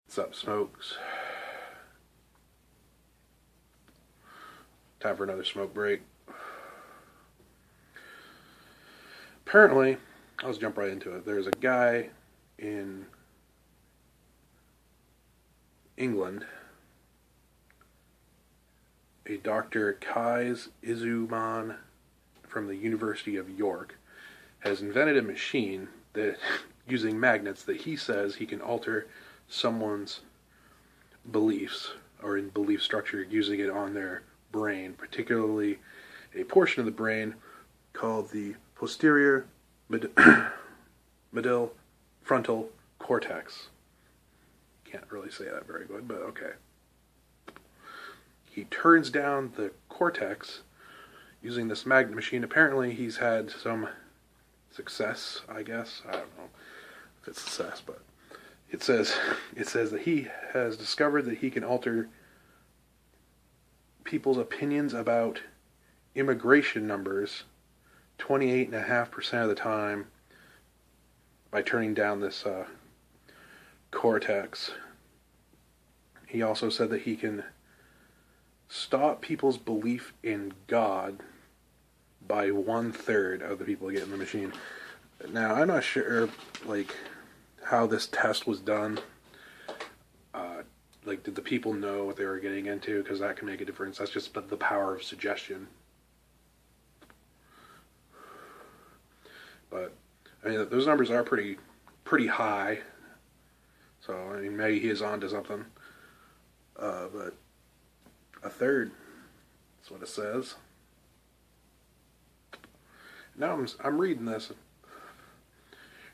What's up, smokes? Time for another smoke break. Apparently, let's jump right into it. There's a guy in England, a Dr. Kais Izuman from the University of York, has invented a machine that, using magnets, that he says he can alter someone's beliefs or in belief structure using it on their brain, particularly a portion of the brain called the posterior medial frontal cortex. Can't really say that very good, but okay. He turns down the cortex using this magnet machine. Apparently he's had some success, I guess. I don't know if it's success, but it says that he has discovered that he can alter people's opinions about immigration numbers 28.5% of the time by turning down this cortex. He also said that he can stop people's belief in God by 1/3 of the people that get in the machine. Now, I'm not sure, how this test was done. Did the people know what they were getting into? Because that can make a difference. That's just the power of suggestion. But, I mean, those numbers are pretty high. So, I mean, maybe he is on to something. But 1/3, that's what it says. Now I'm reading this.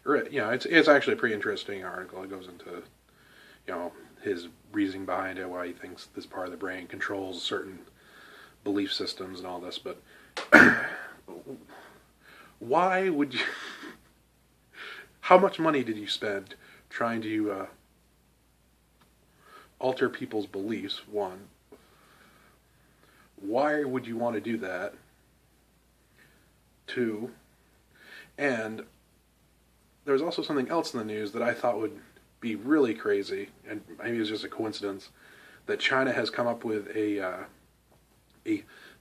It's actually a pretty interesting article. It goes into, his reasoning behind it, why he thinks this part of the brain controls certain belief systems and all this. But why would you? How much money did you spend trying to alter people's beliefs? One. Why would you want to do that? Two. And there's also something else in the news that I thought would be really crazy, and maybe it's just a coincidence, that China has come up with a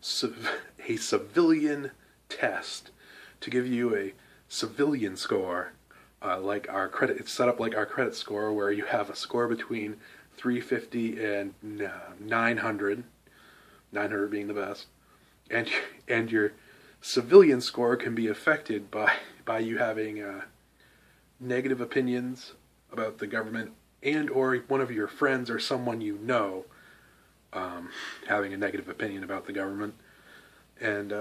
civilian test to give you a civilian score, like our credit. It's set up like our credit score, where you have a score between 350 and 900, 900 being the best, and your civilian score can be affected by you having negative opinions about the government, and or one of your friends or someone you know having a negative opinion about the government, and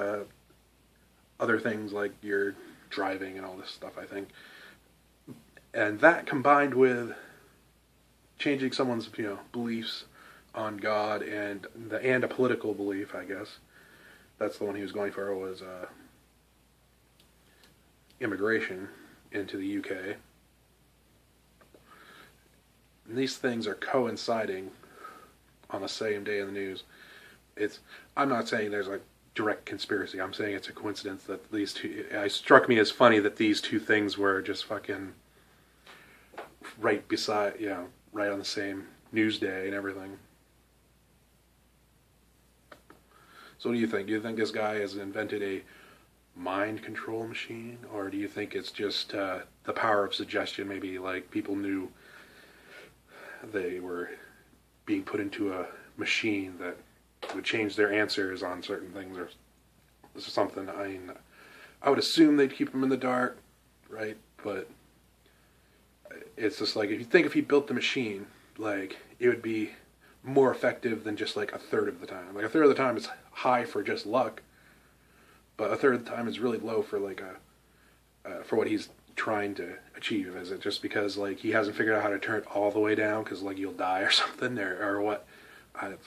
other things like your driving and all this stuff, I think. And that combined with changing someone's beliefs on God and a political belief, I guess. That's the one he was going for, was immigration into the UK. And these things are coinciding on the same day in the news. I'm not saying there's a direct conspiracy. I'm saying it's a coincidence that these two. It struck me as funny that these two things were just fucking right beside, right on the same news day and everything. So what do you think? Do you think this guy has invented a mind control machine? Or do you think it's just the power of suggestion? Maybe like people knew they were being put into a machine that would change their answers on certain things or something. I mean, I would assume they'd keep them in the dark, right? But it's just like, if he built the machine, like, it would be more effective than just like 1/3 of the time. Like 1/3 of the time is high for just luck, but 1/3 of the time is really low for like for what he's trying to achieve. Is it just because like he hasn't figured out how to turn it all the way down because like you'll die or something, or what? I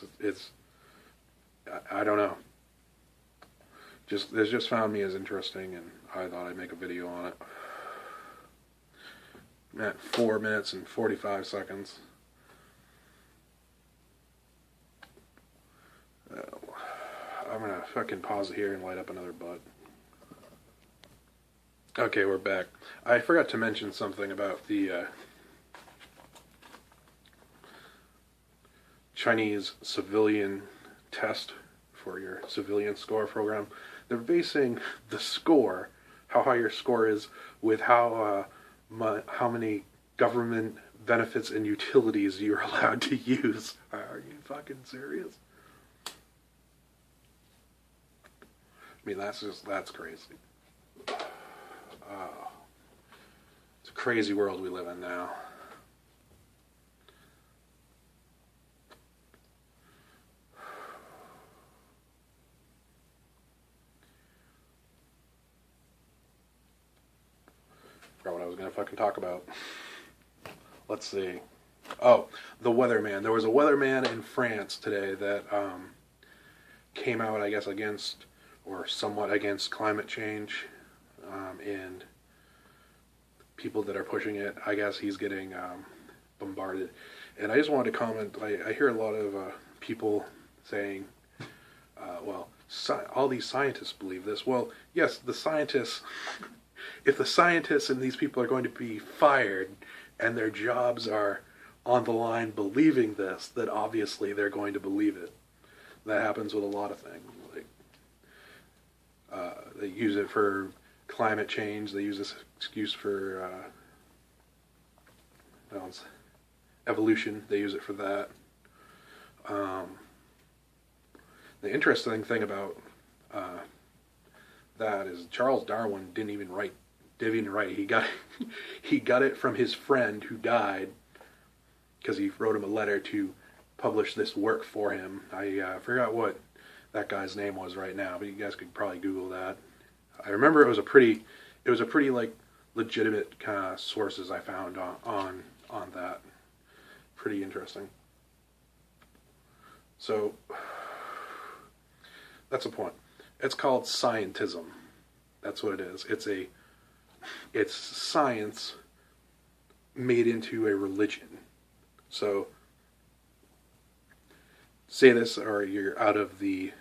don't know. This just found me as interesting, and I thought I'd make a video on it. I'm at 4 minutes and 45 seconds. I'm gonna fucking pause it here and light up another butt. Okay, we're back. I forgot to mention something about the Chinese civilian test for your civilian score program. They're basing the score, how high your score is, with how many government benefits and utilities you're allowed to use. Are you fucking serious? I mean, that's crazy. It's a crazy world we live in now. Forgot what I was going to fucking talk about. Let's see. Oh, the weatherman. There was a weatherman in France today that came out, I guess, against, or somewhat against, climate change, and people that are pushing it. I guess he's getting bombarded. And I just wanted to comment, I hear a lot of people saying, well, all these scientists believe this. Well, yes, the scientists, if the scientists and these people are going to be fired and their jobs are on the line believing this, then obviously they're going to believe it. That happens with a lot of things. Like, they use it for climate change. They use this excuse for evolution. They use it for that. The interesting thing about that is Charles Darwin didn't even write. He got it from his friend who died because he wrote him a letter to publish this work for him. I forgot what that guy's name was right now, but you guys could probably Google that. I remember it was a pretty like legitimate kind of sources I found on that. Pretty interesting. So that's the point. It's called scientism. That's what it is. It's science made into a religion. So say this or you're out of the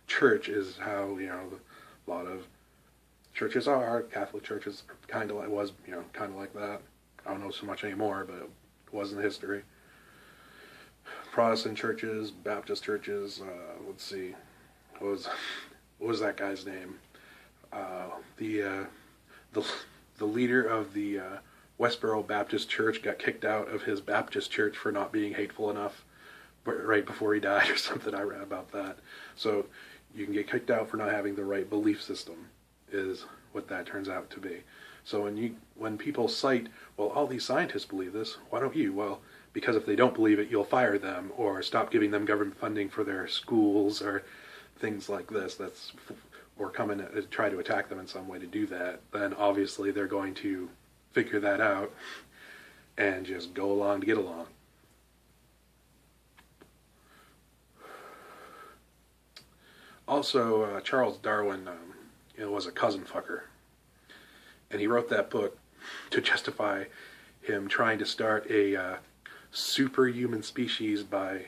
church is how, a lot of churches are. Catholic churches kind of was, kind of like that. I don't know so much anymore, but it was in history. Protestant churches, Baptist churches, let's see, what was that guy's name? The leader of the Westboro Baptist Church got kicked out of his Baptist church for not being hateful enough right before he died or something. I read about that. So you can get kicked out for not having the right belief system is what that turns out to be. So when people cite, well, all these scientists believe this, why don't you? Well, because if they don't believe it, you'll fire them or stop giving them government funding for their schools or things like this. Or come in and try to attack them in some way to do that, then obviously they're going to figure that out and just go along to get along. Also, Charles Darwin was a cousin fucker. And he wrote that book to justify him trying to start a superhuman species by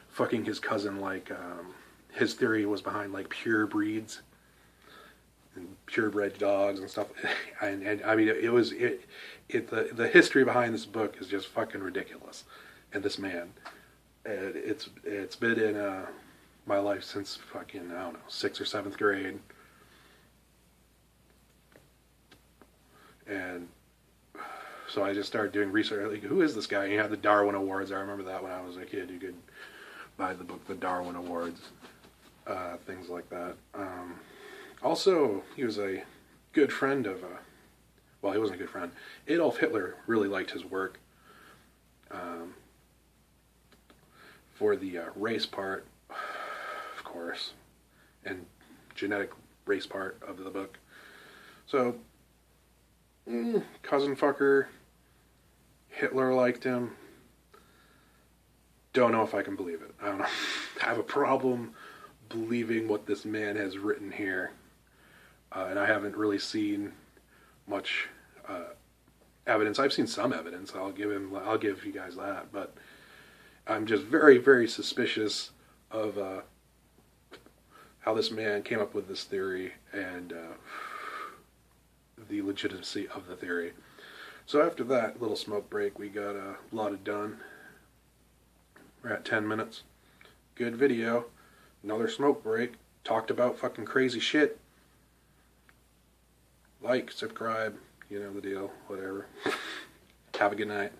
fucking his cousin. Like, his theory was behind like pure breeds and purebred dogs and stuff. And I mean, the history behind this book is just fucking ridiculous. And this man, it's been in my life since fucking, I don't know, 6th or 7th grade. And so I just started doing research. Like, who is this guy? And he had the Darwin Awards. I remember that when I was a kid. You could buy the book, the Darwin Awards, things like that. Also, he was a good friend of, well, he wasn't a good friend. Adolf Hitler really liked his work for the race part, of course, and genetic race part of the book. So, cousin fucker, Hitler liked him. Don't know if I can believe it. I don't know. I have a problem believing what this man has written here. And I haven't really seen much evidence. I've seen some evidence. I'll give you guys that. But I'm just very, very suspicious of how this man came up with this theory and the legitimacy of the theory. So after that little smoke break, we got a lot done. We're at 10 minutes. Good video. Another smoke break. Talked about fucking crazy shit. Like, subscribe, you know the deal, whatever. Have a good night.